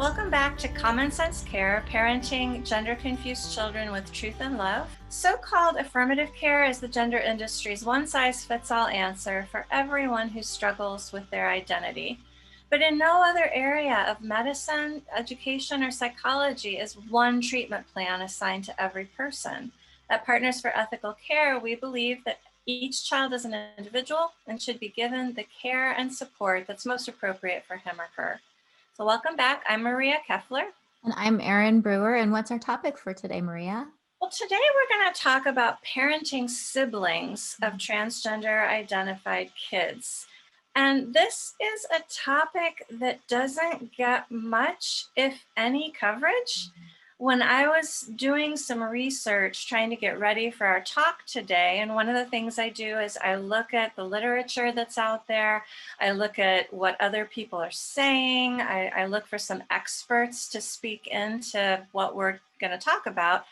Welcome back to Common Sense Care, Parenting Gender-Confused Children with Truth and Love. So-called affirmative care is the gender industry's one-size-fits-all answer for everyone who struggles with their identity. But in no other area of medicine, education, or psychology is one treatment plan assigned to every person. At Partners for Ethical Care, we believe that each child is an individual and should be given the care and support that's most appropriate for him or her. So welcome back. I'm Maria Keffler. And I'm Erin Brewer. And what's our topic for today, Maria? Well, today we're going to talk about parenting siblings of transgender identified kids. And this is a topic that doesn't get much, if any, coverage. When I was doing some research trying to get ready for our talk today, and one of the things I do is I look at the literature that's out there, I look at what other people are saying, I look for some experts to speak into what we're going to talk about.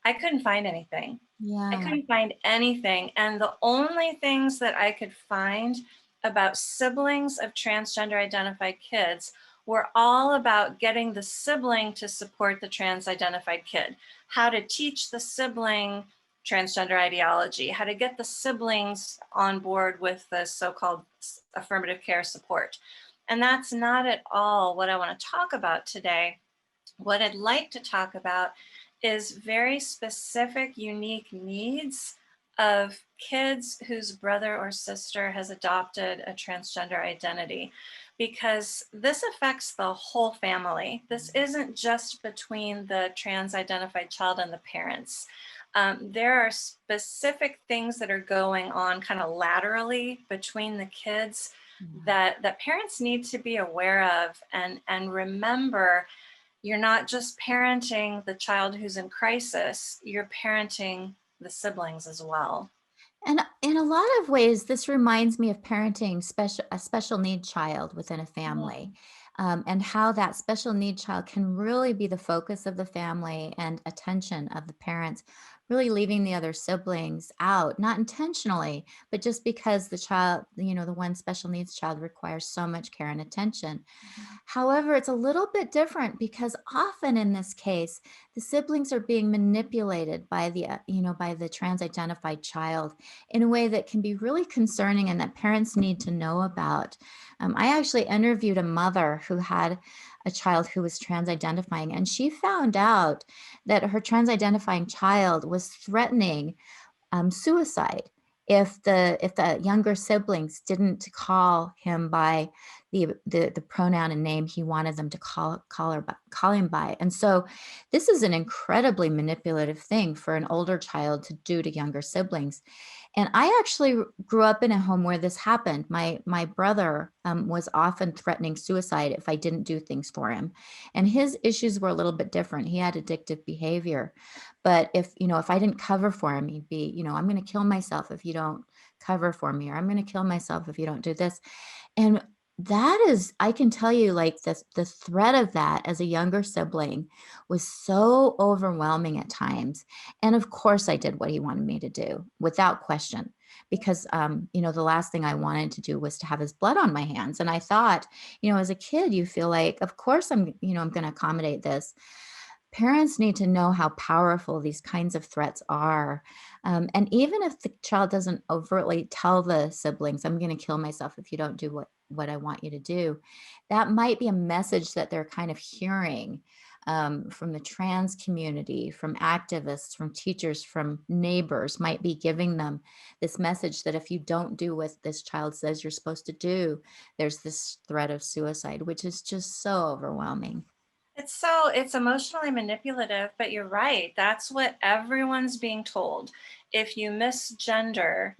I couldn't find anything. I Yeah. couldn't find anything. And the only things that I could find about siblings of transgender identified kids were all about getting the sibling to support the trans identified kid, how to teach the sibling transgender ideology, how to get the siblings on board with the so-called affirmative care support. And that's not at all what I want to talk about today. What I'd like to talk about is very specific, unique needs of kids whose brother or sister has adopted a transgender identity, because this affects the whole family. This isn't just between the trans identified child and the parents. There are specific things that are going on kind of laterally between the kids that parents need to be aware of and remember. You're not just parenting the child who's in crisis, you're parenting the siblings as well. And in a lot of ways, this reminds me of parenting a special need child within a family, and how that special need child can really be the focus of the family and attention of the parents, really leaving the other siblings out, not intentionally, but just because the child, the one special needs child requires so much care and attention. However, it's a little bit different because often in this case, the siblings are being manipulated by by the trans-identified child in a way that can be really concerning and that parents need to know about. I actually interviewed a mother who had a child who was trans-identifying, and she found out that her trans-identifying child was threatening suicide if the younger siblings didn't call him by the pronoun and name he wanted them to call him by. And so this is an incredibly manipulative thing for an older child to do to younger siblings. And I actually grew up in a home where this happened. My brother was often threatening suicide if I didn't do things for him. And his issues were a little bit different. He had addictive behavior. But if I didn't cover for him, he'd be, I'm going to kill myself if you don't cover for me, or I'm going to kill myself if you don't do this. And that is, I can tell you, like the threat of that as a younger sibling was so overwhelming at times. And of course I did what he wanted me to do without question, because the last thing I wanted to do was to have his blood on my hands. And I thought, as a kid, you feel like, of course I'm going to accommodate this. Parents need to know how powerful these kinds of threats are. And even if the child doesn't overtly tell the siblings, I'm going to kill myself if you don't do what I want you to do, that might be a message that they're kind of hearing from the trans community, from activists, from teachers, from neighbors, might be giving them this message that if you don't do what this child says you're supposed to do, there's this threat of suicide, which is just so overwhelming. It's emotionally manipulative, but you're right. That's what everyone's being told. If you misgender,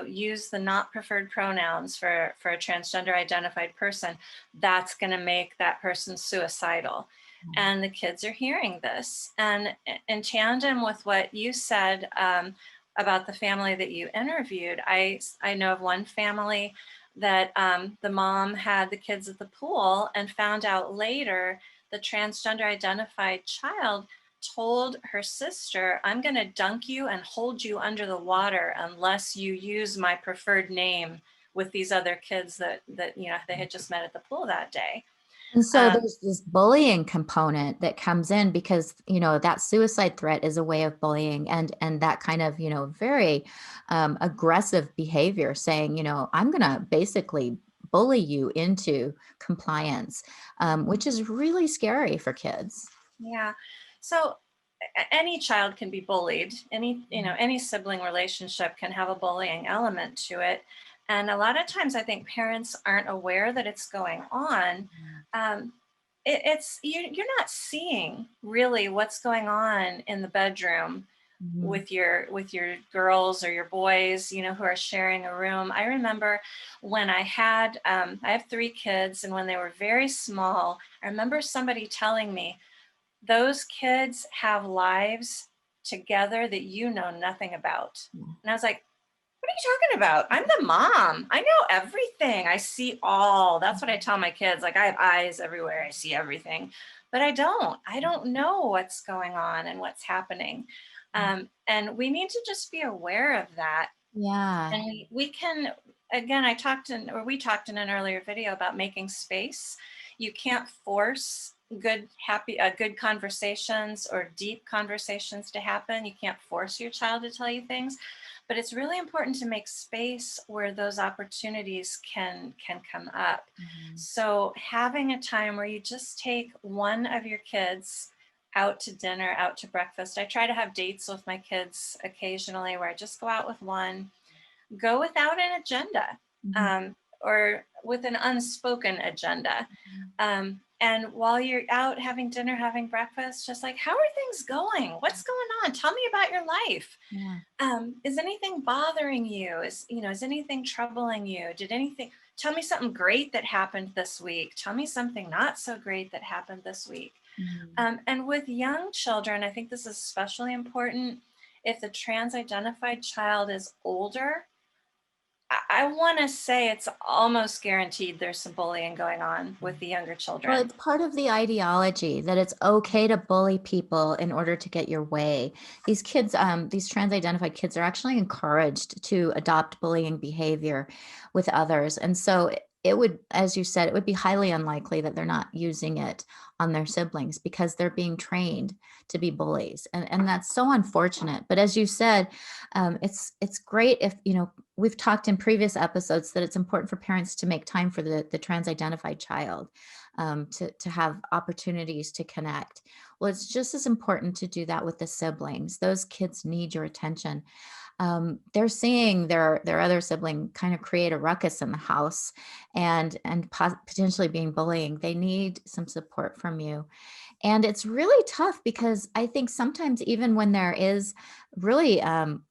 use the not preferred pronouns for a transgender identified person, that's going to make that person suicidal. And the kids are hearing this. And in tandem with what you said about the family that you interviewed, I know of one family that the mom had the kids at the pool and found out later the transgender identified child told her sister, I'm going to dunk you and hold you under the water unless you use my preferred name with these other kids that they had just met at the pool that day. And so there's this bullying component that comes in because, that suicide threat is a way of bullying and that kind of, very aggressive behavior saying, I'm going to basically bully you into compliance, which is really scary for kids. Yeah. So any child can be bullied. Any sibling relationship can have a bullying element to it. And a lot of times I think parents aren't aware that it's going on. Um, you're not seeing really what's going on in the bedroom Mhm. with your girls or your boys, who are sharing a room. I remember when I have 3 kids, and when they were very small, I remember somebody telling me, those kids have lives together that you know nothing about. Yeah. And I was like, what are you talking about? I'm the mom. I know everything. I see all. That's what I tell my kids. Like, I have eyes everywhere. I see everything. But I don't. I don't know what's going on and what's happening. And we need to just be aware of that. Yeah. And we can, again, we talked in an earlier video about making space. You can't force good conversations or deep conversations to happen. You can't force your child to tell you things, but it's really important to make space where those opportunities can come up. Mhm. So having a time where you just take one of your kids out to dinner, out to breakfast. I try to have dates with my kids occasionally where I just go out with one, go without an agenda, Mhm. or with an unspoken agenda. And while you're out having dinner, having breakfast, just like, how are things going? What's going on? Tell me about your life. Yeah. Is anything bothering you? Is anything troubling you? Tell me something great that happened this week. Tell me something not so great that happened this week. Mhm. And with young children, I think this is especially important. If the trans identified child is older, I want to say it's almost guaranteed there's some bullying going on with the younger Well, children. it's part of the ideology that it's okay to bully people in order to get your way. These kids, these trans identified kids are actually encouraged to adopt bullying behavior with others. And so it would, as you said, it would be highly unlikely that they're not using it on their siblings because they're being trained to be bullies. And that's so unfortunate. But as you said, it's great if, we've talked in previous episodes that it's important for parents to make time for the trans identified child, to have opportunities to connect. Well, it's just as important to do that with the siblings. Those kids need your attention. They're seeing their other sibling kind of create a ruckus in the house and potentially being bullying. They need some support from you. And it's really tough because I think sometimes even when there is really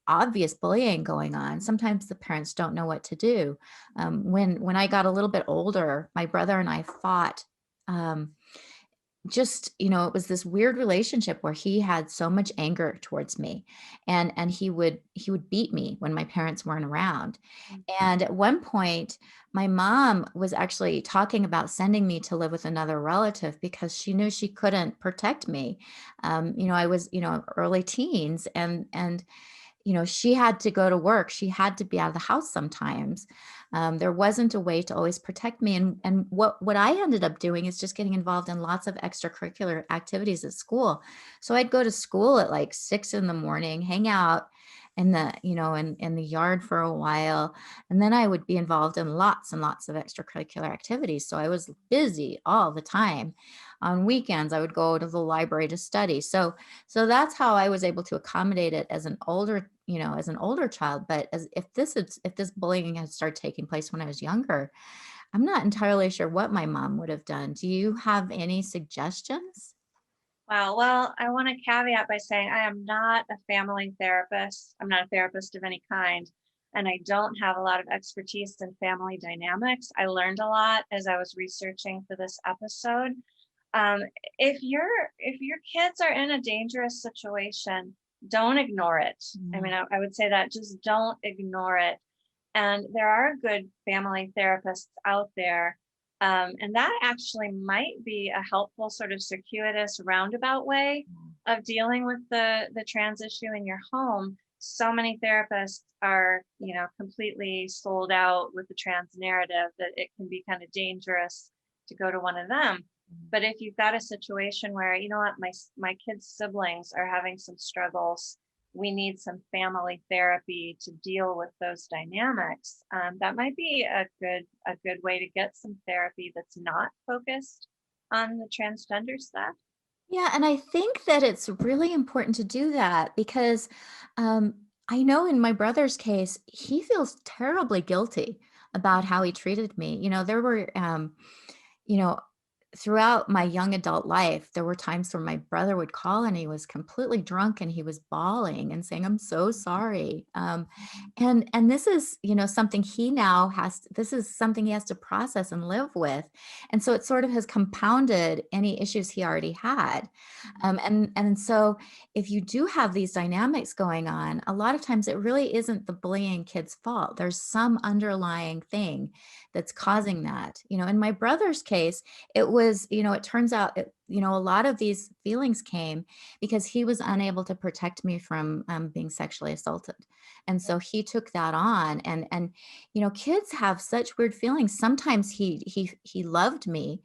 obvious bullying going on, sometimes the parents don't know what to do. When I got a little bit older, my brother and I fought. Um, just it was this weird relationship where he had so much anger towards me, and he would beat me when my parents weren't around. And at one point my mom was actually talking about sending me to live with another relative because she knew she couldn't protect me. I was early teens, and she had to go to work. She had to be out of the house sometimes. There wasn't a way to always protect me. And what I ended up doing is just getting involved in lots of extracurricular activities at school. So I'd go to school at like 6 in the morning, hang out in the yard for a while. And then I would be involved in lots and lots of extracurricular activities. So I was busy all the time. On weekends, I would go to the library to study. So that's how I was able to accommodate it as an older child. But if this bullying had started taking place when I was younger, I'm not entirely sure what my mom would have done. Do you have any suggestions? Wow. Well, I want to caveat by saying I am not a family therapist. I'm not a therapist of any kind. And I don't have a lot of expertise in family dynamics. I learned a lot as I was researching for this episode. Um, if your kids are in a dangerous situation, don't ignore it. I Mm. mean, I would say that just don't ignore it. And there are good family therapists out there. And that actually might be a helpful sort of circuitous roundabout way of dealing with the trans issue in your home. So many therapists are, completely sold out with the trans narrative that it can be kind of dangerous to go to one of them. But if you've got a situation where, you know what, my kids' siblings are having some struggles, we need some family therapy to deal with those dynamics. That might be a good way to get some therapy that's not focused on the transgender stuff. Yeah, and I think that it's really important to do that because I know in my brother's case, he feels terribly guilty about how he treated me. There were, you know, throughout my young adult life, there were times where my brother would call and he was completely drunk and he was bawling and saying, "I'm so sorry." And this is, something he now this is something he has to process and live with. And so it sort of has compounded any issues he already had. And so if you do have these dynamics going on, a lot of times it really isn't the bullying kid's fault. There's some underlying thing that's causing that. In my brother's case, it was, it turns out, a lot of these feelings came because he was unable to protect me from being sexually assaulted. And so he took that on, and kids have such weird feelings. Sometimes he loved me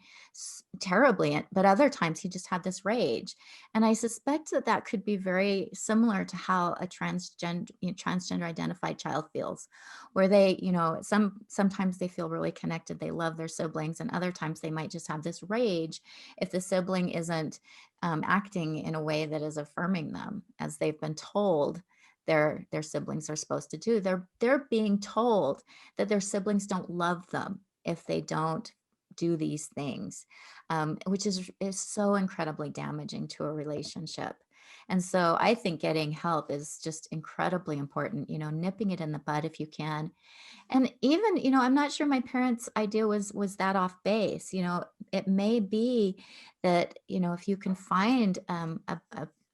terribly, but other times he just had this rage. And I suspect that that could be very similar to how a transgender identified child feels, where they, sometimes they feel really connected. They love their siblings, and other times they might just have this rage if the sibling isn't acting in a way that is affirming them as they've been told their siblings are supposed to do. They're being told that their siblings don't love them if they don't do these things, which is so incredibly damaging to a relationship. And so I think getting help is just incredibly important, nipping it in the bud if you can. And even, I'm not sure my parents' idea was that off base. It may be that, if you can find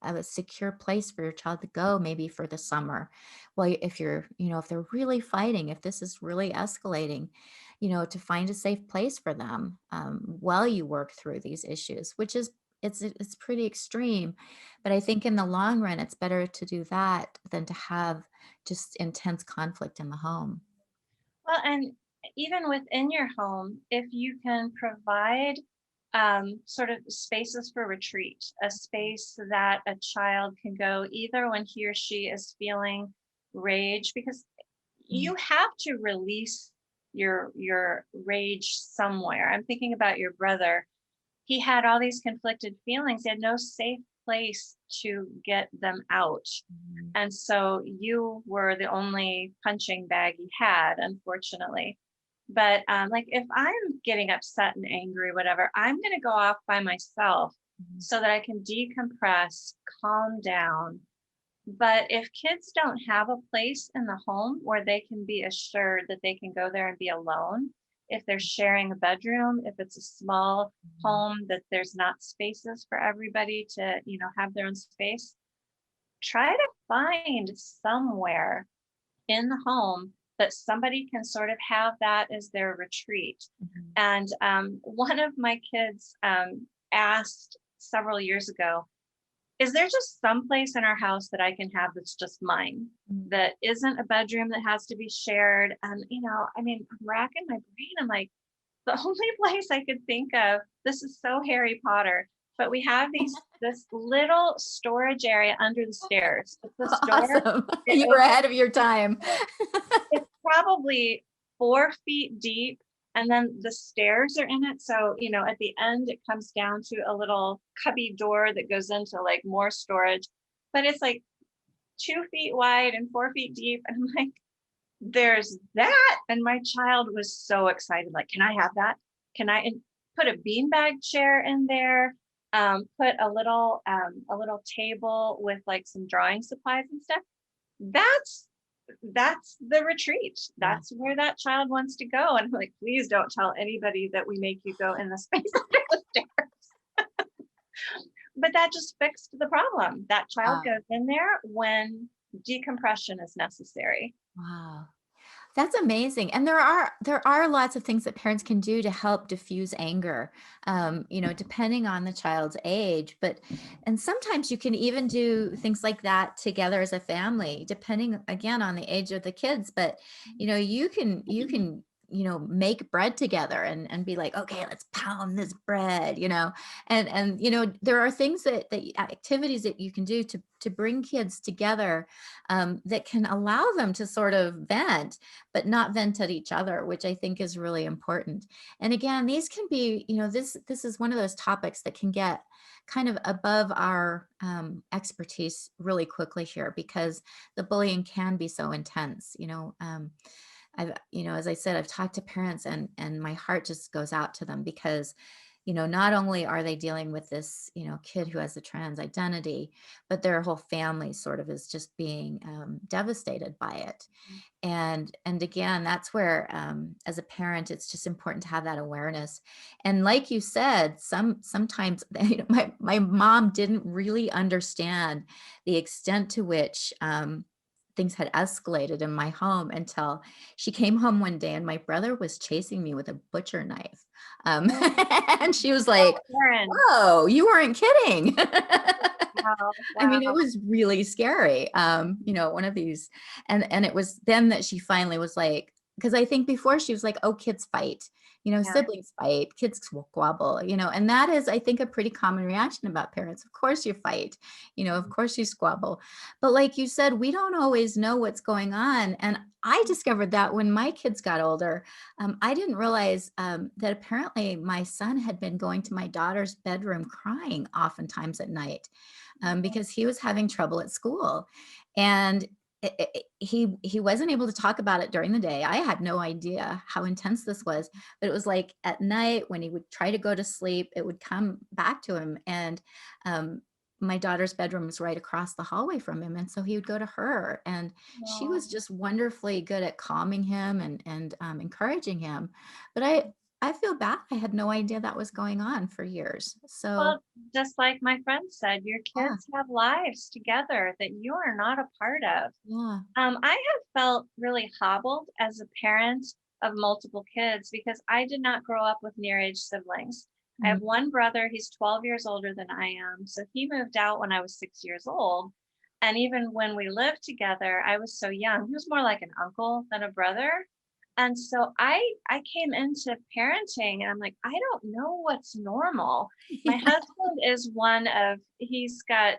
a secure place for your child to go, maybe for the summer. Well, if they're really fighting, if this is really escalating, to find a safe place for them while you work through these issues, which is it's pretty extreme. But I think in the long run, it's better to do that than to have just intense conflict in the home. Well, and even within your home, if you can provide sort of spaces for retreat, a space that a child can go either when he or she is feeling rage, because Mm. you have to release your rage somewhere. I'm thinking about your brother. He had all these conflicted feelings. He had no safe place to get them out. Mhm. And so you were the only punching bag he had, unfortunately. But like if I'm getting upset and angry, whatever, I'm going to go off by myself Mhm. so that I can decompress, calm down. But if kids don't have a place in the home where they can be assured that they can go there and be alone, if they're sharing a bedroom, if it's a small Mhm. home that there's not spaces for everybody to, have their own space, try to find somewhere in the home that somebody can sort of have that as their retreat. Mhm. And one of my kids asked several years ago, is there just some place in our house that I can have that's just mine? Mhm. That isn't a bedroom that has to be shared. And, I mean, I'm racking my brain. I'm like, the only place I could think of, this is so Harry Potter, but we have this little storage area under the stairs. It's this door. Awesome. It You were opens. ahead of your time. It's probably 4 feet deep, and then the stairs are in it. So, at the end, it comes down to a little cubby door that goes into like more storage, but it's like 2 feet wide and 4 feet deep. And I'm like, there's that. And my child was so excited, like, can I have that? Can I and put a beanbag chair in there? Put a little table with like some drawing supplies and stuff. That's that's the retreat. Yeah. That's where that child wants to go. And I'm like, please don't tell anybody that we make you go in the space under the stairs. But that just fixed the problem. That child Wow. goes in there when decompression is necessary. Wow. That's amazing. And there are lots of things that parents can do to help diffuse anger, depending on the child's age. And sometimes you can even do things like that together as a family, depending again on the age of the kids. But you can make bread together and be like, okay, let's pound this bread, and there are things activities that you can do to bring kids together, that can allow them to sort of vent, but not vent at each other, which I think is really important. And again, these can be, this is one of those topics that can get kind of above our expertise really quickly here, because the bullying can be so intense. As I said, I've talked to parents, and my heart just goes out to them, because, not only are they dealing with this, kid who has a trans identity, but their whole family sort of is just being devastated by it. And again, that's where, as a parent, it's just important to have that awareness. And like you said, sometimes my mom didn't really understand the extent to which things had escalated in my home, until she came home one day and my brother was chasing me with a butcher knife. Oh, And she was like, Erin. "Whoa, you weren't kidding." Wow. I mean, it Wow. was really scary. One of these, and it was then that she finally was like, because I think before she was like, "Oh, kids fight, Yeah. siblings fight, kids squabble, and that is, I think, a pretty common reaction about parents. Of course you fight, of course you squabble, but like you said, we don't always know what's going on. And I discovered that when my kids got older, I didn't realize that apparently my son had been going to my daughter's bedroom crying oftentimes at night, because he was having trouble at school. And he wasn't able to talk about it during the day. I had no idea how intense this was, but it was like at night when he would try to go to sleep, it would come back to him. And my daughter's bedroom was right across the hallway from him, and so he would go to her, and she No. was just wonderfully good at calming him and encouraging him. But I feel bad. I had no idea that was going on for years. So Well, just like my friend said, your yeah, kids have lives together that you are not a part of. yeah. I have felt really hobbled as a parent of multiple kids because I did not grow up with near age siblings. I have Mm. one brother, he's 12 years older than I am. So he moved out when I was 6 years old. And even when we lived together, I was so young. He was more like an uncle than a brother. And so I came into parenting and I'm like, I don't know what's normal. My husband is one of he's got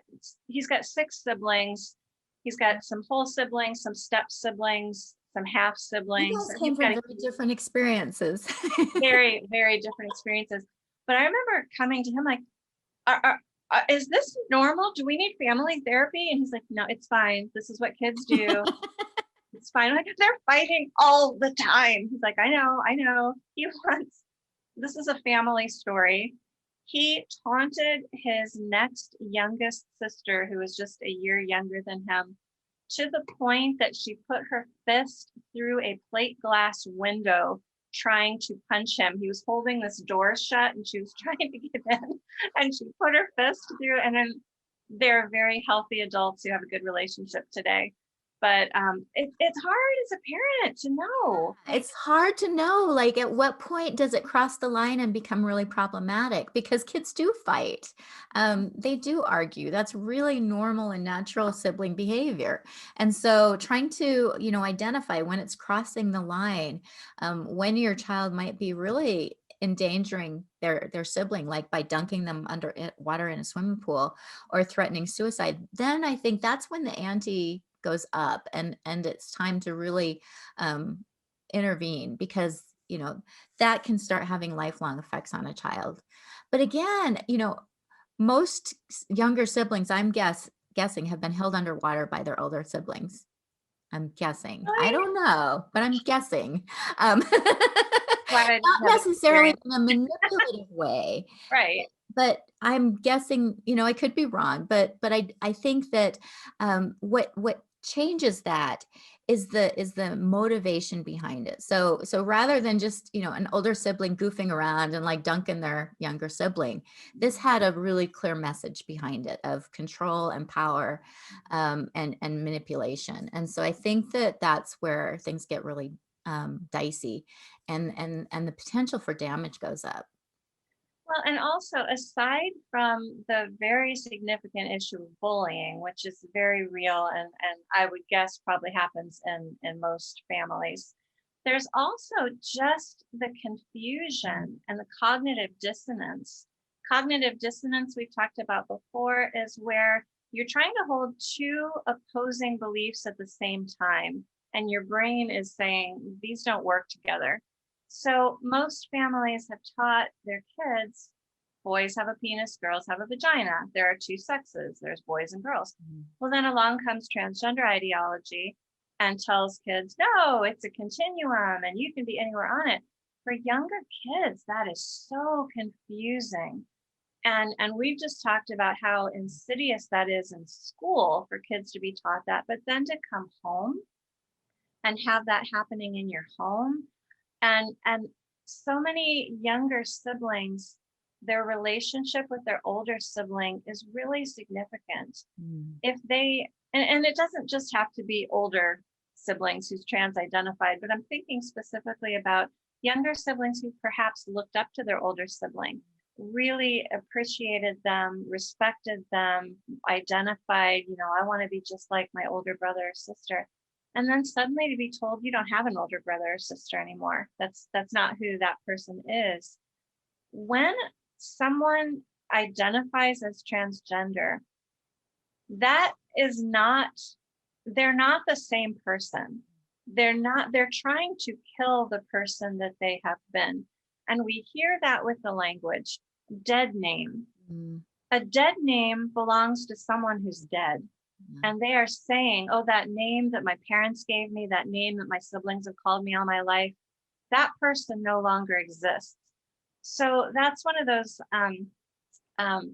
six siblings. He's got some whole siblings, some step siblings, some half You siblings, guys and came he's got from a very different experiences. very, very different experiences. But I remember coming to him like, is this normal? Do we need family therapy? And he's like, no, it's fine. This is what kids do. It's fine. I'm like, they're fighting all the time. He's like, I know, I know. He wants, this is a family story. He taunted his next youngest sister, who was just a year younger than him, to the point that she put her fist through a plate glass window trying to punch him. He was holding this door shut and she was trying to get in and she put her fist through. And then they're very healthy adults who have a good relationship today. But it's hard as a parent to know. Like, It's hard to know, like, at what point does it cross the line and become really problematic? Because kids do fight. They do argue. That's really normal and natural sibling behavior. And so trying to, identify when it's crossing the line, when your child might be really endangering their sibling, like by dunking them under water in a swimming pool or threatening suicide, then I think that's when the ante goes up, and it's time to really um, intervene, because that can start having lifelong effects on a child. But again, most younger siblings, I'm guessing, have been held underwater by their older siblings. I'm guessing. I really? don't know, but I'm guessing. Glad I didn't Not have that necessarily experience. in a manipulative way, Right. but I'm guessing, I could be wrong, but I think that what changes that is the motivation behind it. So rather than just, an older sibling goofing around and like dunking their younger sibling, this had a really clear message behind it of control and power, and manipulation. And so I think that that's where things get really dicey, and the potential for damage goes up. Well, and also aside from the very significant issue of bullying, which is very real and I would guess probably happens in most families, there's also just the confusion and the cognitive dissonance. Cognitive dissonance, we've talked about before, is where you're trying to hold two opposing beliefs at the same time, and your brain is saying these don't work together. So, most families have taught their kids boys have a penis, girls have a vagina. There are two sexes, there's boys and girls. Mhm. Well, then along comes transgender ideology and tells kids, no, it's a continuum and you can be anywhere on it. For younger kids, that is so confusing. And we've just talked about how insidious that is in school for kids to be taught that, but then to come home and have that happening in your home, and so many younger siblings, their relationship with their older sibling is really significant. Mm. If they and it doesn't just have to be older siblings who's trans identified, but I'm thinking specifically about younger siblings who perhaps looked up to their older sibling, really appreciated them, respected them, identified, I want to be just like my older brother or sister. And then suddenly to be told you don't have an older brother or sister anymore. That's not who that person is. When someone identifies as transgender, that is not, they're not the same person. They're trying to kill the person that they have been. And we hear that with the language, dead name. Mm. A dead name belongs to someone who's dead. Yeah. And they are saying, oh, that name that my parents gave me, that name that my siblings have called me all my life, that person no longer exists. So that's one of those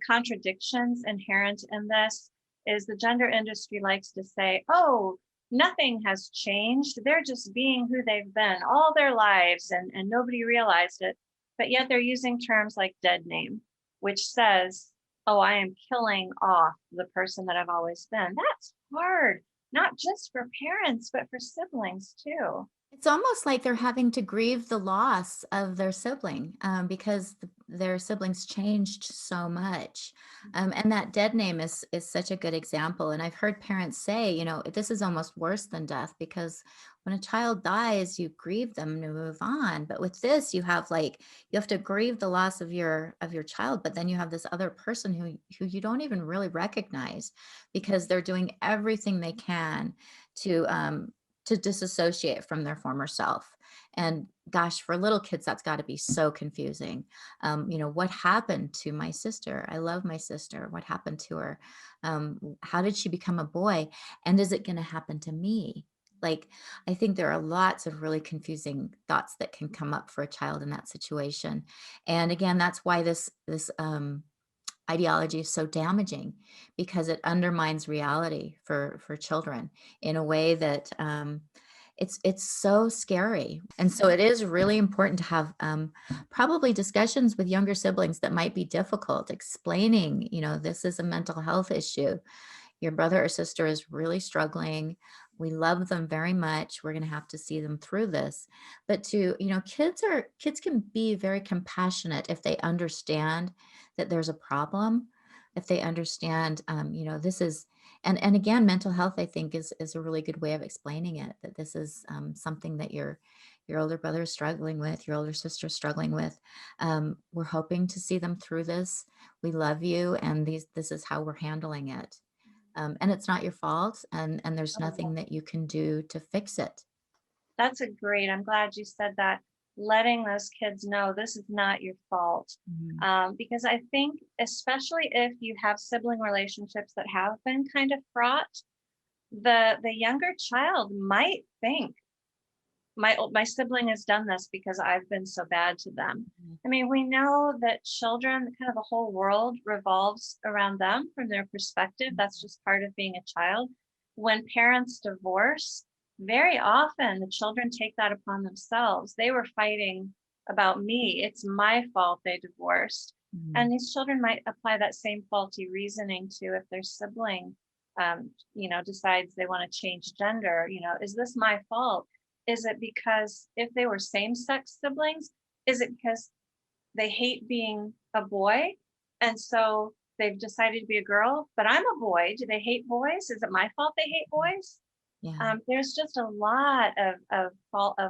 contradictions inherent in this, is the gender industry likes to say, oh, nothing has changed. They're just being who they've been all their lives, and nobody realized it. But yet they're using terms like dead name, which says, oh, I am killing off the person that I've always been. That's hard, not just for parents, but for siblings too. It's almost like they're having to grieve the loss of their sibling, because their siblings changed so much. And that dead name is such a good example. And I've heard parents say, this is almost worse than death, because when a child dies, you grieve them to move on. But with this, you have to grieve the loss of your child, but then you have this other person who you don't even really recognize, because they're doing everything they can to disassociate from their former self. And gosh, for little kids, that's got to be so confusing. What happened to my sister? I love my sister. What happened to her? How did she become a boy? And is it going to happen to me? Like, I think there are lots of really confusing thoughts that can come up for a child in that situation. And again, that's why this ideology is so damaging, because it undermines reality for children in a way that it's so scary. And so it is really important to have probably discussions with younger siblings that might be difficult, explaining, this is a mental health issue. Your brother or sister is really struggling. We love them very much. We're going to have to see them through this. But kids can be very compassionate if they understand that there's a problem, if they understand, this is, and again, mental health, I think, is a really good way of explaining it, that this is something that your older brother is struggling with, your older sister is struggling with. We're hoping to see them through this. We love you, and this is how we're handling it. And it's not your fault, and there's nothing that you can do to fix it. That's a great, I'm glad you said that. Letting those kids know this is not your fault. Mhm. Because I think, especially if you have sibling relationships that have been kind of fraught, the younger child might think, my sibling has done this because I've been so bad to them. Mhm. I mean, we know that children, kind of the whole world revolves around them from their perspective. That's just part of being a child. When parents divorce, very often the children take that upon themselves. They were fighting about me. It's my fault they divorced. Mhm. And these children might apply that same faulty reasoning to if their sibling, decides they want to change gender. Is this my fault? Is it because if they were same-sex siblings, is it because they hate being a boy and so they've decided to be a girl, but I'm a boy? Do they hate boys? Is it my fault they hate boys? Yeah. There's just a lot of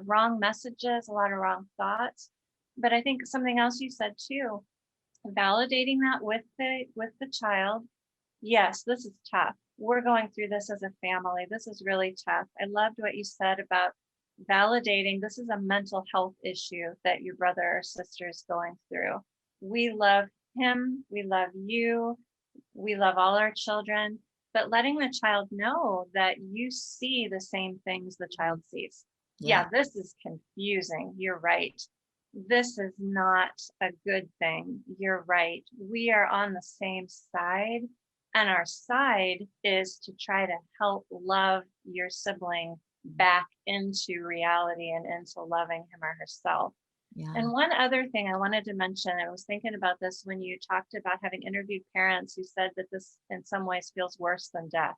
wrong messages, a lot of wrong thoughts. But I think something else you said too, validating that with the child. Yes, this is tough. We're going through this as a family. This is really tough. I loved what you said about validating this is a mental health issue that your brother or sister is going through. We love him. We love you. We love all our children, but letting the child know that you see the same things the child sees. Yeah. Yeah, this is confusing. You're right. This is not a good thing. You're right. We are on the same side, and our side is to try to help love your sibling back into reality and into loving him or herself. Yeah. And one other thing I wanted to mention, I was thinking about this when you talked about having interviewed parents who said that this in some ways feels worse than death.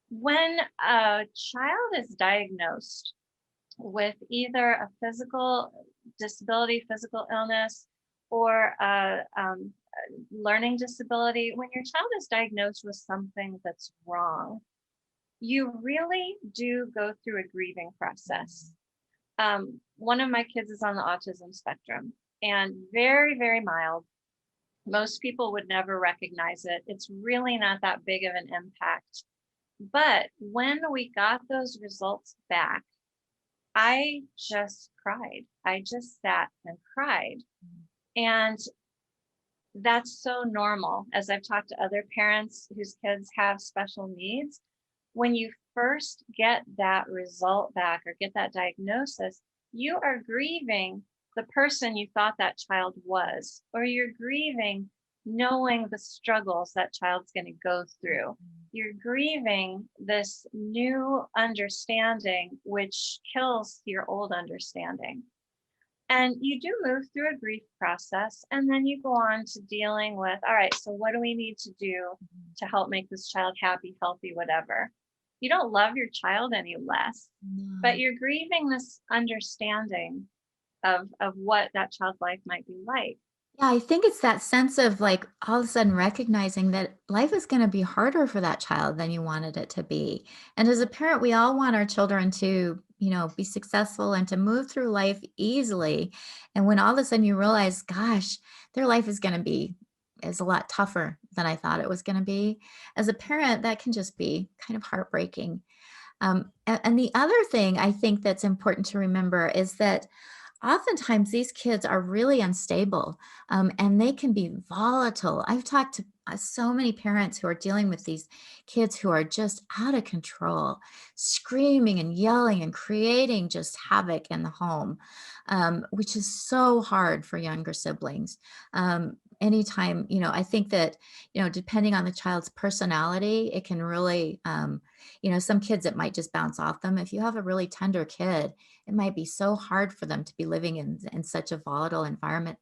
When a child is diagnosed with either a physical disability, physical illness, or a learning disability, when your child is diagnosed with something that's wrong, you really do go through a grieving process. One of my kids is on the autism spectrum and very, very mild. Most people would never recognize it. It's really not that big of an impact. But when we got those results back, I just cried. I just sat and cried. And that's so normal. As I've talked to other parents whose kids have special needs, when you first get that result back or get that diagnosis, you are grieving the person you thought that child was, or you're grieving knowing the struggles that child's going to go through. You're grieving this new understanding, which kills your old understanding. And you do move through a grief process, and then you go on to dealing with, all right, so what do we need to do to help make this child happy, healthy, whatever? You don't love your child any less, but No. you're grieving this understanding of what that child's life might be like. Yeah, I think it's that sense of like all of a sudden recognizing that life is going to be harder for that child than you wanted it to be. And as a parent, we all want our children to, be successful and to move through life easily. And when all of a sudden you realize, gosh, their life is a lot tougher than I thought it was going to be. As a parent, that can just be kind of heartbreaking. And the other thing I think that's important to remember is that oftentimes these kids are really unstable, and they can be volatile. I've talked to so many parents who are dealing with these kids who are just out of control, screaming and yelling and creating just havoc in the home, which is so hard for younger siblings. Anytime, I think that, depending on the child's personality, it can really, some kids, it might just bounce off them. If you have a really tender kid, it might be so hard for them to be living in such a volatile environment.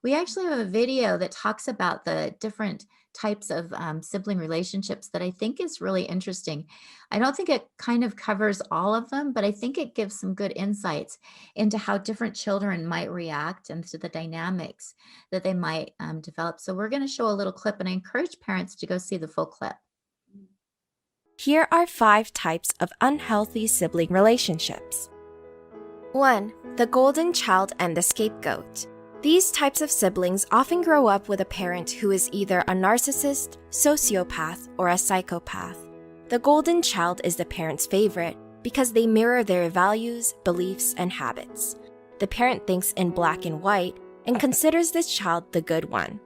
We actually have a video that talks about the different types of sibling relationships that I think is really interesting. I don't think it kind of covers all of them, but I think it gives some good insights into how different children might react and to the dynamics that they might develop. So we're going to show a little clip, and I encourage parents to go see the full clip. Here are 5 types of unhealthy sibling relationships. 1. The golden child and the scapegoat. These types of siblings often grow up with a parent who is either a narcissist, sociopath, or a psychopath. The golden child is the parent's favorite because they mirror their values, beliefs, and habits. The parent thinks in black and white and considers this child the good one.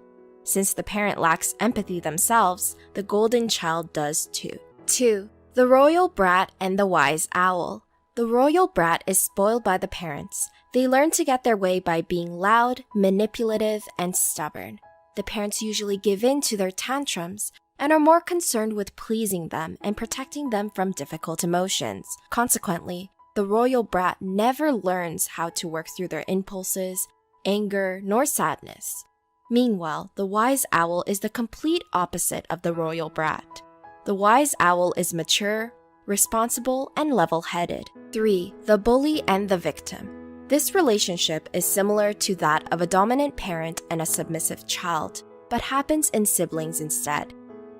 Since the parent lacks empathy themselves, the golden child does too. 2. The royal brat and the wise owl. The royal brat is spoiled by the parents. They learn to get their way by being loud, manipulative, and stubborn. The parents usually give in to their tantrums and are more concerned with pleasing them and protecting them from difficult emotions. Consequently, the royal brat never learns how to work through their impulses, anger, nor sadness. Meanwhile, the wise owl is the complete opposite of the royal brat. The wise owl is mature, responsible, and level-headed. 3. The bully and the victim. This relationship is similar to that of a dominant parent and a submissive child, but happens in siblings instead.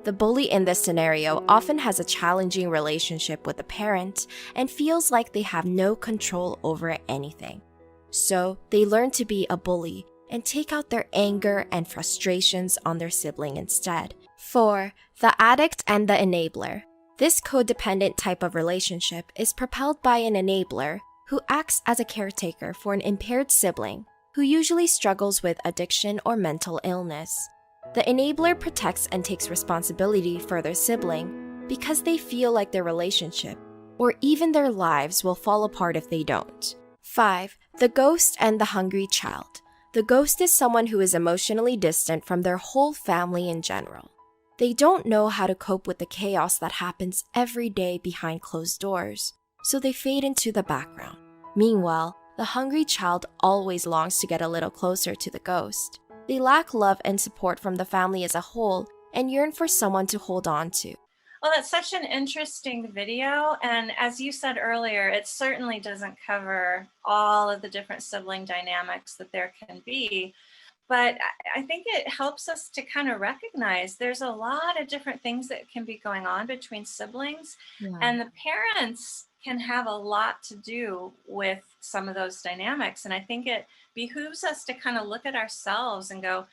The bully in this scenario often has a challenging relationship with the parent and feels like they have no control over anything. So they learn to be a bully and take out their anger and frustrations on their sibling instead. 4. The addict and the enabler. This codependent type of relationship is propelled by an enabler who acts as a caretaker for an impaired sibling who usually struggles with addiction or mental illness. The enabler protects and takes responsibility for their sibling because they feel like their relationship or even their lives will fall apart if they don't. 5. The ghost and the hungry child. The ghost is someone who is emotionally distant from their whole family in general. They don't know how to cope with the chaos that happens every day behind closed doors, so they fade into the background. Meanwhile, the hungry child always longs to get a little closer to the ghost. They lack love and support from the family as a whole and yearn for someone to hold on to. Well, that's such an interesting video. And as you said earlier, it certainly doesn't cover all of the different sibling dynamics that there can be. But I think it helps us to kind of recognize there's a lot of different things that can be going on between siblings, Yeah. and the parents can have a lot to do with some of those dynamics. And I think it behooves us to kind of look at ourselves and go,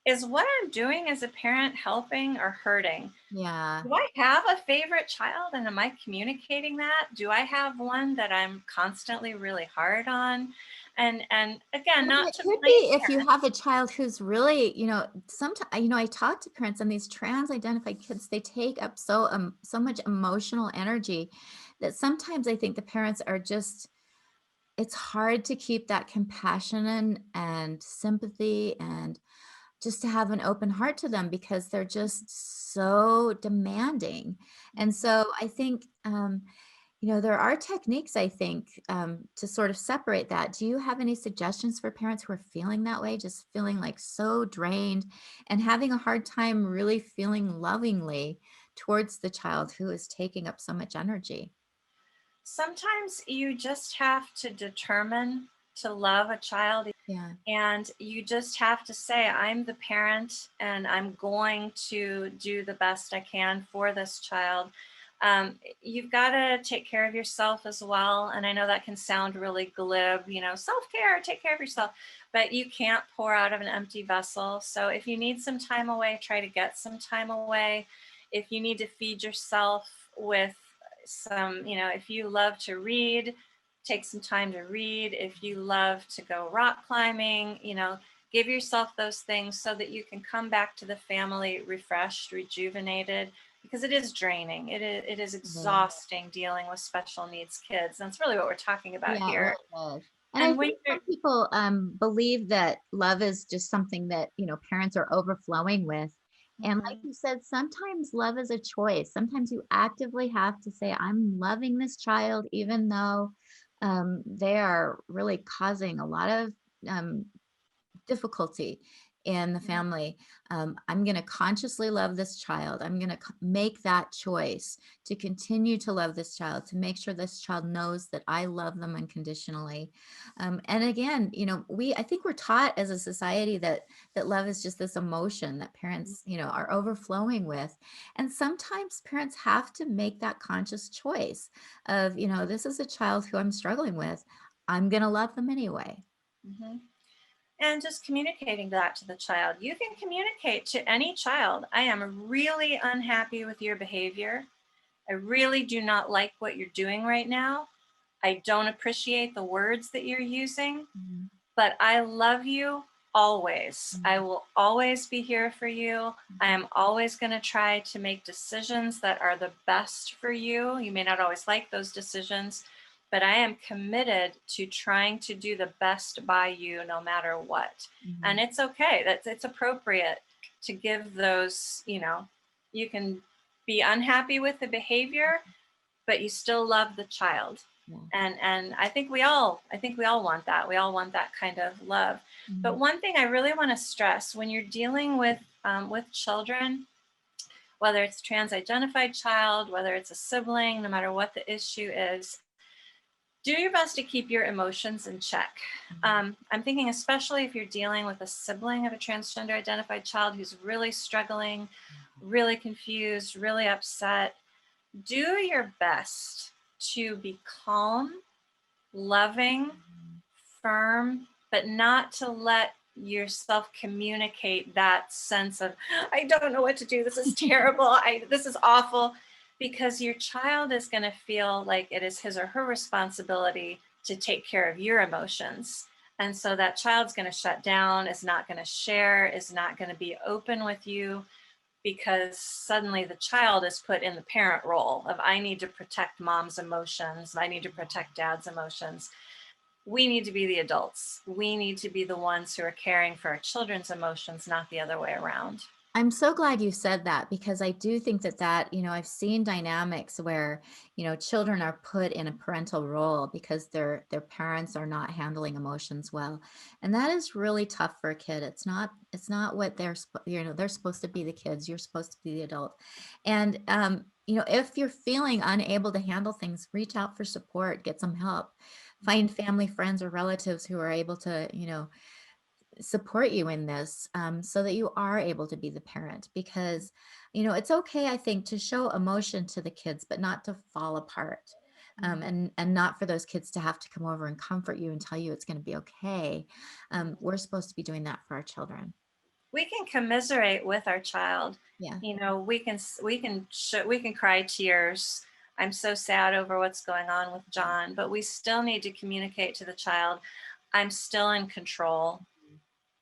is what I'm doing as a parent helping or hurting? Yeah. Do I have a favorite child and am I communicating that? Do I have one that I'm constantly really hard on? And again, Well, not it to could be blame if you parents. have a child who's really, sometimes, I talk to parents and these trans-identified kids, they take up so much emotional energy that sometimes I think the parents are just, it's hard to keep that compassion and sympathy and just to have an open heart to them because they're just so demanding. And so I think, there are techniques, I think, to sort of separate that. Do you have any suggestions for parents who are feeling that way, just feeling like so drained and having a hard time really feeling lovingly towards the child who is taking up so much energy? Sometimes you just have to determine to love a child, Yeah. and you just have to say, I'm the parent and I'm going to do the best I can for this child. You've got to take care of yourself as well. And I know that can sound really glib, self care, take care of yourself, but you can't pour out of an empty vessel. So if you need some time away, try to get some time away. If you need to feed yourself with if you love to read, take some time to read. If you love to go rock climbing, give yourself those things so that you can come back to the family refreshed, rejuvenated, because it is draining. It is Really. exhausting dealing with special needs kids. And that's really what we're talking about Yeah, it here. really is. And I And when think you're some people believe that love is just something that, parents are overflowing with. And like Mhm. you said, sometimes love is a choice. Sometimes you actively have to say, I'm loving this child, even though they are really causing a lot of um, difficulty in the Mhm. family. I'm going to consciously love this child. I'm going to make that choice to continue to love this child, to make sure this child knows that I love them unconditionally. And again, I think we're taught as a society that love is just this emotion that parents, are overflowing with. And sometimes parents have to make that conscious choice of, this is a child who I'm struggling with. I'm going to love them anyway. Mhm. And just communicating that to the child. You can communicate to any child, I am really unhappy with your behavior. I really do not like what you're doing right now. I don't appreciate the words that you're using, Mhm. but I love you always. I Mhm. will always be here for you. I am always going to try to make decisions that are the best for you. You may not always like those decisions, but I am committed to trying to do the best by you no matter what. And Mhm. it's okay. It's appropriate to give those, you can be unhappy with the behavior, but you still love the child. Yeah. And I think we all want that. We all want that kind of love. But Mhm. one thing I really want to stress when you're dealing with children, whether it's a trans-identified child, whether it's a sibling, no matter what the issue is, do your best to keep your emotions in check. Mhm. I'm thinking, especially if you're dealing with a sibling of a transgender identified child who's really struggling, really confused, really upset, do your best to be calm, loving, firm, but not to let yourself communicate that sense of, I don't know what to do. This is terrible. This is awful, because your child is going to feel like it is his or her responsibility to take care of your emotions. And so that child's going to shut down, is not going to share, is not going to be open with you, because suddenly the child is put in the parent role of, I need to protect mom's emotions, I need to protect dad's emotions. We need to be the adults. We need to be the ones who are caring for our children's emotions, not the other way around. I'm so glad you said that, because I do think that, I've seen dynamics where, children are put in a parental role because their parents are not handling emotions well. And that is really tough for a kid. It's not what they're supposed to be the kids, you're supposed to be the adult. And if you're feeling unable to handle things, reach out for support, get some help, find family, friends, or relatives who are able to, support you in this, so that you are able to be the parent. Because it's okay, I think, to show emotion to the kids, but not to fall apart, and not for those kids to have to come over and comfort you and tell you it's going to be okay. We're supposed to be doing that for our children. We can commiserate with our child. Yeah. We can cry tears. I'm so sad over what's going on with John, but we still need to communicate to the child, I'm still in control.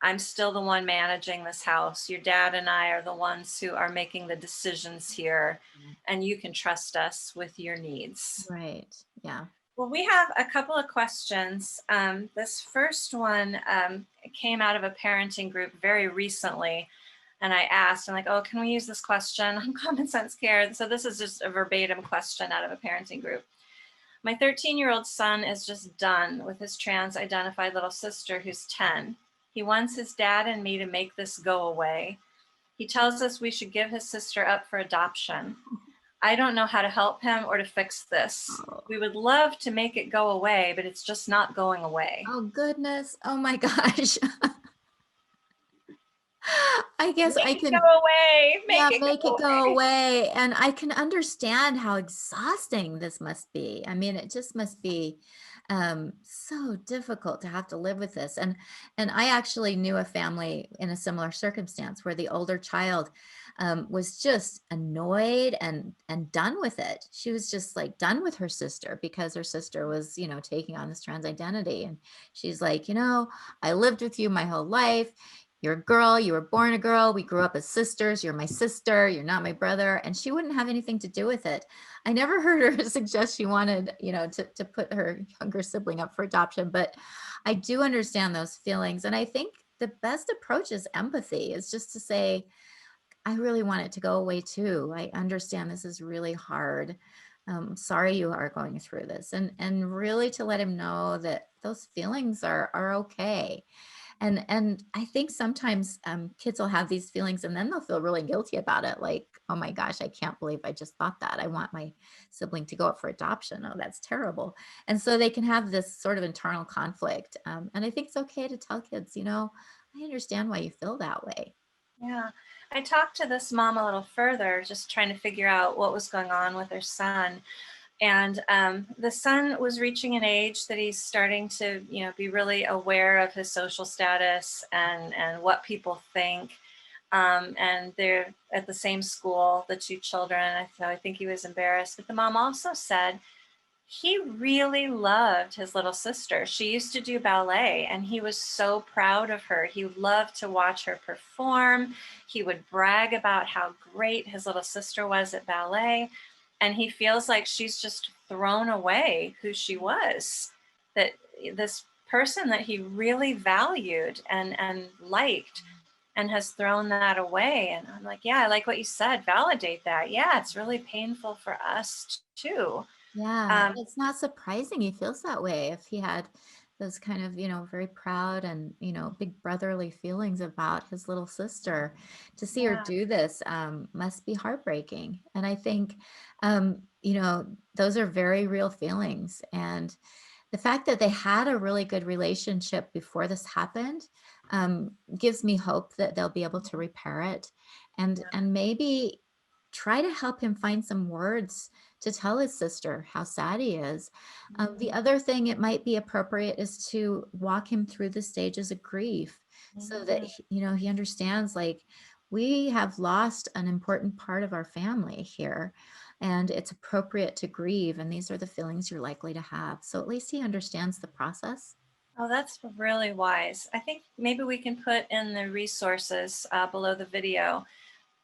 I'm still the one managing this house. Your dad and I are the ones who are making the decisions here, and you can trust us with your needs. Right. Yeah. Well, we have a couple of questions. This first one came out of a parenting group very recently. And I asked, I'm like, oh, can we use this question on Common Sense Care? So this is just a verbatim question out of a parenting group. My 13-year-old son is just done with his trans-identified little sister who's 10. He wants his dad and me to make this go away. He tells us we should give his sister up for adoption. I don't know how to help him or to fix this. Oh, We would love to make it go away, but it's just not going away. oh goodness. Oh my gosh. I guess I Make it go can. away. Yeah, Make it make go it go away. away. And I can understand how exhausting this must be. I mean, it just must be so difficult to have to live with this. And I actually knew a family in a similar circumstance where the older child was just annoyed and done with it. She was just like done with her sister because her sister was, taking on this trans identity. And she's like, I lived with you my whole life. You're a girl, you were born a girl, we grew up as sisters, you're my sister, you're not my brother. And she wouldn't have anything to do with it. I never heard her suggest she wanted, to put her younger sibling up for adoption, but I do understand those feelings. And I think the best approach is empathy, is just to say, I really want it to go away too. I understand this is really hard. Sorry you are going through this. And really to let him know that those feelings are okay. And I think sometimes kids will have these feelings and then they'll feel really guilty about it. Like, oh my gosh, I can't believe I just thought that. I want my sibling to go up for adoption. Oh, that's terrible. And so they can have this sort of internal conflict. And I think it's okay to tell kids, I understand why you feel that way. Yeah. I talked to this mom a little further, just trying to figure out what was going on with her son. And the son was reaching an age that he's starting to, be really aware of his social status and what people think. And they're at the same school, the two children. So I think he was embarrassed. But the mom also said he really loved his little sister. She used to do ballet and he was so proud of her. He loved to watch her perform. He would brag about how great his little sister was at ballet. And he feels like she's just thrown away who she was, that this person that he really valued and liked and has thrown that away. And I'm like, yeah, I like what you said. Validate that. Yeah, it's really painful for us too. Yeah, it's not surprising he feels that way if he had those kind of, very proud and, big brotherly feelings about his little sister. To see her Yeah. do this must be heartbreaking. And I think, those are very real feelings. And the fact that they had a really good relationship before this happened gives me hope that they'll be able to repair it. and maybe try to help him find some words to tell his sister how sad he is. The other thing it might be appropriate is to walk him through the stages of grief so that he understands, like, we have lost an important part of our family here, and it's appropriate to grieve, and these are the feelings you're likely to have. So at least he understands the process. Oh, that's really wise. I think maybe we can put in the resources below the video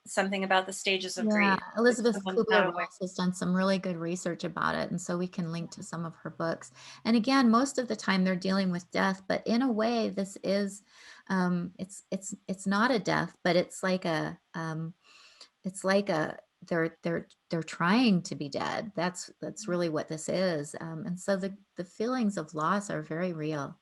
something about the stages of Yeah, grief. If Elizabeth someone's not aware. Kubler-Ross has done some really good research about it, and so we can link to some of her books. And again, most of the time they're dealing with death, but in a way, this is, it's not a death, but it's like a they're trying to be dead. That's really what this is. And so the feelings of loss are very real.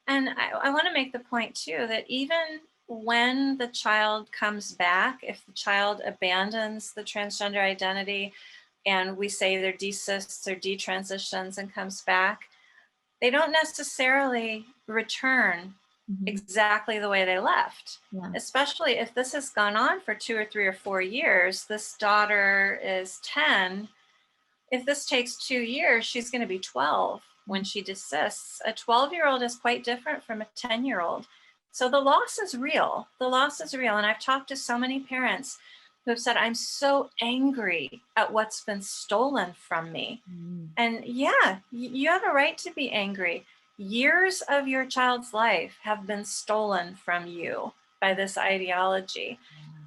And I want to make the point too that even when the child comes back, if the child abandons the transgender identity and we say they're desists or detransitions and comes back, they don't necessarily return Mhm. exactly the way they left. Yeah. Especially if this has gone on for 2 or 3 or 4 years. This daughter is 10. If this takes 2 years, she's going to be 12 when Mhm. she desists. A 12-year-old is quite different from a 10-year-old. So the loss is real. The loss is real. And I've talked to so many parents who have said, I'm so angry at what's been stolen from me. Mm. And yeah, you have a right to be angry. Years of your child's life have been stolen from you by this ideology.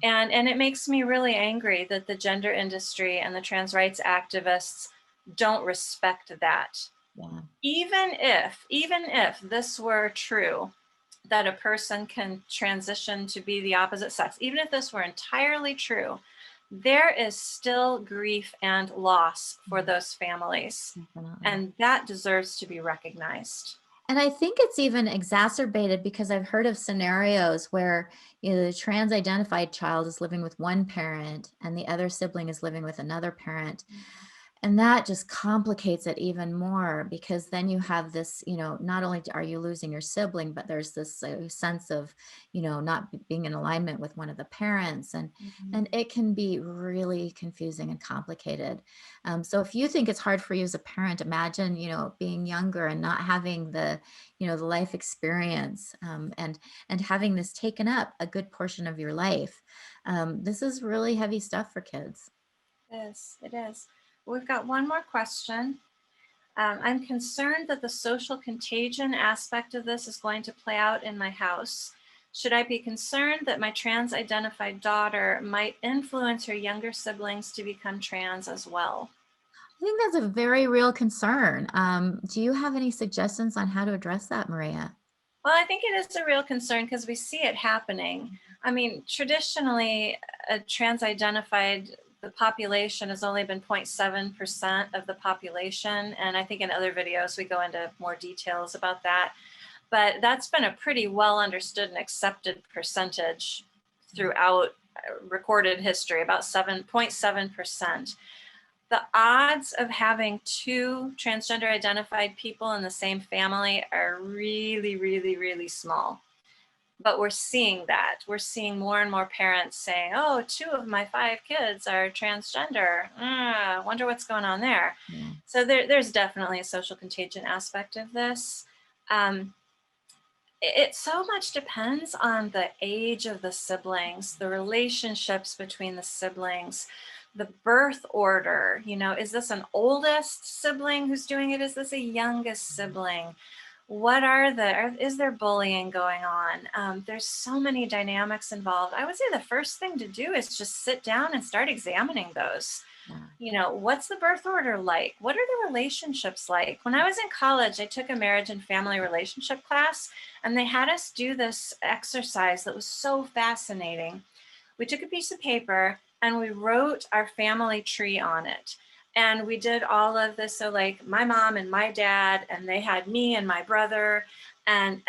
And it makes me really angry that the gender industry and the trans rights activists don't respect that. Yeah. Even if this were true, that a person can transition to be the opposite sex, even if this were entirely true, there is still grief and loss for those families. Definitely. And that deserves to be recognized. And I think it's even exacerbated because I've heard of scenarios where the trans identified child is living with one parent and the other sibling is living with another parent. And that just complicates it even more because then you have this, not only are you losing your sibling, but there's this sense of, not being in alignment with one of the parents. And it can be really confusing and complicated. So if you think it's hard for you as a parent, imagine, being younger and not having the life experience, and having this taken up a good portion of your life. This is really heavy stuff for kids. It is. It is. We've got one more question. I'm concerned that the social contagion aspect of this is going to play out in my house. Should I be concerned that my trans identified daughter might influence her younger siblings to become trans as well? I think that's a very real concern. Do you have any suggestions on how to address that, Maria? Well, I think it is a real concern because we see it happening. I mean, traditionally, a trans identified, the population has only been 0.7% of the population. And I think in other videos, we go into more details about that. But that's been a pretty well understood and accepted percentage throughout recorded history, about 7.7%. The odds of having two transgender identified people in the same family are really, really, really small. But we're seeing that. We're seeing more and more parents saying, oh, 2 of my 5 kids are transgender. Wonder what's going on there. Yeah. So there's definitely a social contagion aspect of this. It so much depends on the age of the siblings, the relationships between the siblings, the birth order. Is this an oldest sibling who's doing it? Is this a youngest sibling? What is there bullying going on? There's so many dynamics involved. I would say the first thing to do is just sit down and start examining those. What's the birth order like? What are the relationships like? When I was in college, I took a marriage and family relationship class, and they had us do this exercise that was so fascinating. We took a piece of paper and we wrote our family tree on it. And we did all of this. So like my mom and my dad, and they had me and my brother, and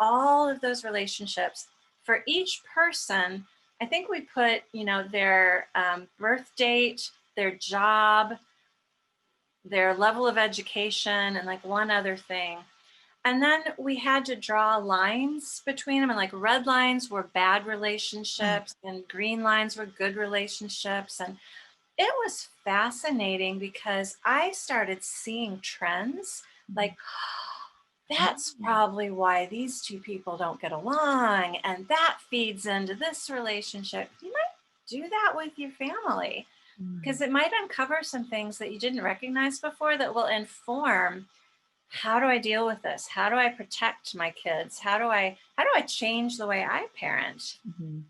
all of those relationships. For each person, I think we put, their birth date, their job, their level of education, and like one other thing. And then we had to draw lines between them. And like red lines were bad relationships and green lines were good relationships. And it was fascinating because I started seeing trends like, that's probably why these two people don't get along. And that feeds into this relationship. You might do that with your family because it might uncover some things that you didn't recognize before that will inform, how do I deal with this? How do I protect my kids? How do I change the way I parent? Mhm.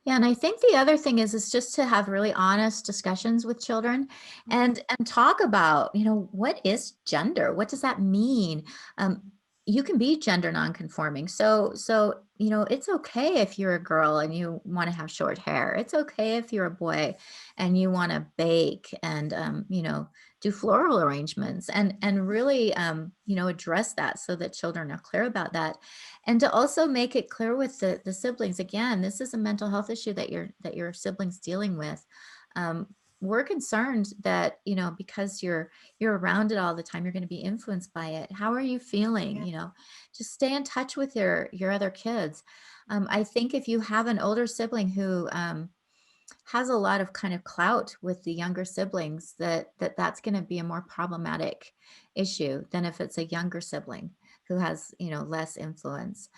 Yeah, and I think the other thing is just to have really honest discussions with children and talk about, what is gender? What does that mean? You can be gender nonconforming. So, it's okay if you're a girl and you want to have short hair. It's okay if you're a boy and you want to bake and do floral arrangements and really address that so that children are clear about that. And to also make it clear with the siblings, again, this is a mental health issue that your siblings dealing with. um, we're concerned that because you're around it all the time, you're going to be influenced by it. How are you feeling? Yeah. Just stay in touch with your other kids. I think if you have an older sibling who has a lot of kind of clout with the younger siblings, that's going to be a more problematic issue than if it's a younger sibling who has less influence.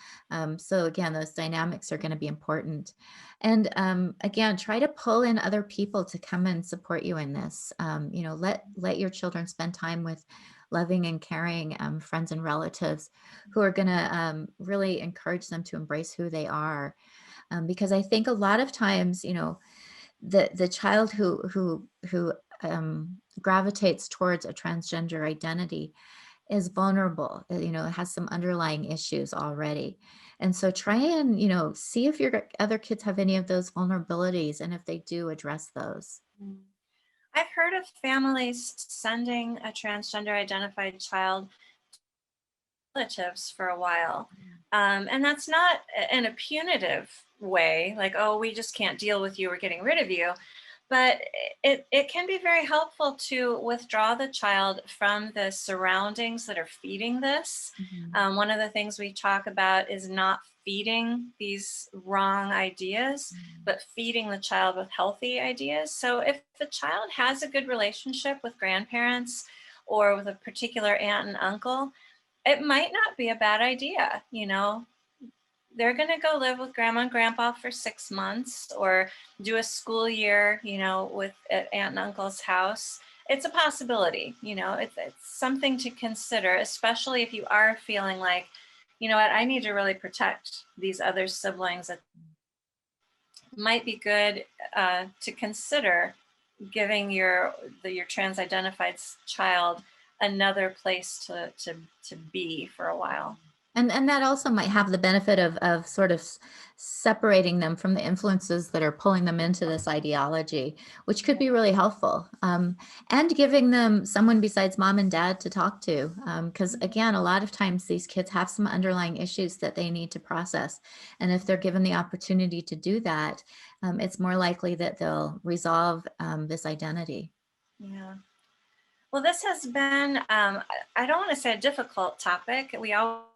So again, those dynamics are going to be important. And again, try to pull in other people to come and support you in this. Let your children spend time with loving and caring friends and relatives who are going to really encourage them to embrace who they are. Because I think a lot of times, the child who gravitates towards a transgender identity is vulnerable. Has some underlying issues already. And so try and see if your other kids have any of those vulnerabilities, and if they do, address those. Mm. I've heard of families sending a transgender identified child relatives for a while. And that's not in a punitive way, like, oh, we just can't deal with you, we're getting rid of you. But it can be very helpful to withdraw the child from the surroundings that are feeding this. Mhm. One of the things we talk about is not feeding these wrong ideas, but feeding the child with healthy ideas. So if the child has a good relationship with grandparents or with a particular aunt and uncle, it might not be a bad idea. They're going to go live with grandma and grandpa for 6 months or do a school year, with at aunt and uncle's house. It's a possibility. It's something to consider, especially if you are feeling like, you know what, I need to really protect these other siblings. It might be good to consider giving your trans-identified child another place to be for a while. And that also might have the benefit of sort of separating them from the influences that are pulling them into this ideology, which could be really helpful. And giving them someone besides mom and dad to talk to. Because again, a lot of times these kids have some underlying issues that they need to process. And if they're given the opportunity to do that, it's more likely that they'll resolve this identity. Yeah. Well, this has been, I don't want to say a difficult topic. We all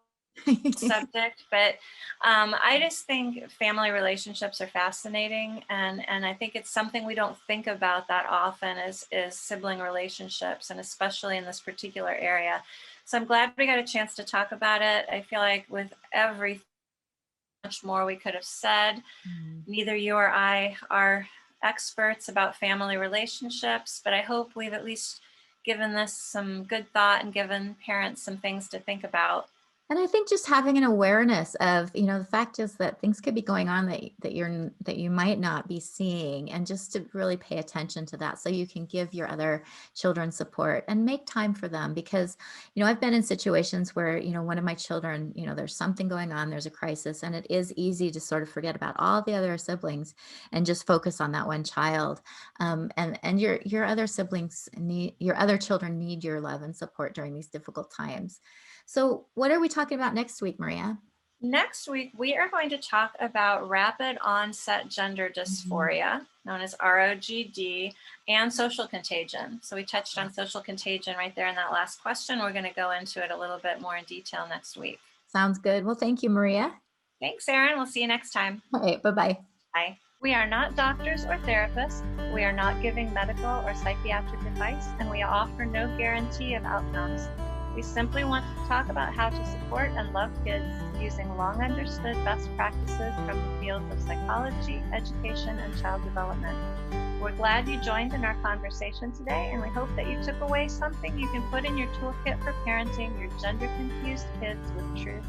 subject, but I just think family relationships are fascinating, and I think it's something we don't think about that often is sibling relationships, and especially in this particular area. So I'm glad we got a chance to talk about it. I feel like with every much more we could have said. Mm. Neither you or I are experts about family relationships, but I hope we've at least given this some good thought and given parents some things to think about. And I think just having an awareness of, the fact is that things could be going on that you might not be seeing, and just to really pay attention to that so you can give your other children support and make time for them. Because, I've been in situations where, one of my children, there's something going on, there's a crisis, and it is easy to sort of forget about all the other siblings and just focus on that one child. And your other your other children need your love and support during these difficult times. So what are we talking about next week, Maria? Next week, we are going to talk about rapid onset gender dysphoria, known as ROGD, and social contagion. So we touched on social contagion right there in that last question. We're going to go into it a little bit more in detail next week. Sounds good. Well, thank you, Maria. Thanks, Erin. We'll see you next time. All right, bye-bye. Bye. We are not doctors or therapists. We are not giving medical or psychiatric advice, and we offer no guarantee of outcomes. We simply want to talk about how to support and love kids using long understood best practices from the fields of psychology, education, and child development. We're glad you joined in our conversation today, and we hope that you took away something you can put in your toolkit for parenting your gender confused kids with truth